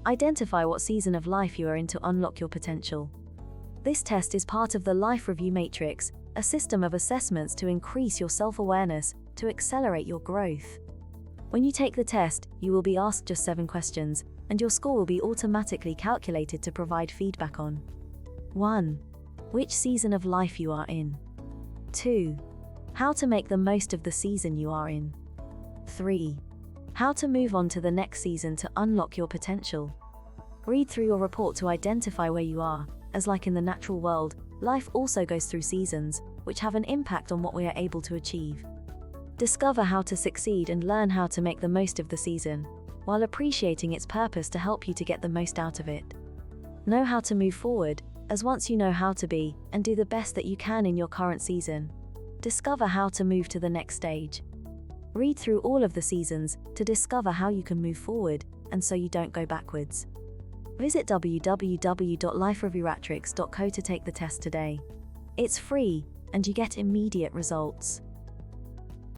Identify what season of life you are in to unlock your potential. This test is part of the Life Review Matrix, a system of assessments to increase your self-awareness, to accelerate your growth. When you take the test, you will be asked just 7 questions, and your score will be automatically calculated to provide feedback on 1. Which season of life you are in. 2. How to make the most of the season you are in. 3. How to move on to the next season to unlock your potential. Read through your report to identify where you are, as like in the natural world, life also goes through seasons, which have an impact on what we are able to achieve. Discover how to succeed and learn how to make the most of the season, while appreciating its purpose to help you to get the most out of it. Know how to move forward, as once you know how to be and do the best that you can in your current season, discover how to move to the next stage. Read through all of the seasons to discover how you can move forward, and so you don't go backwards. Visit www.lifereviewmatrix.co to take the test today. It's free, and you get immediate results.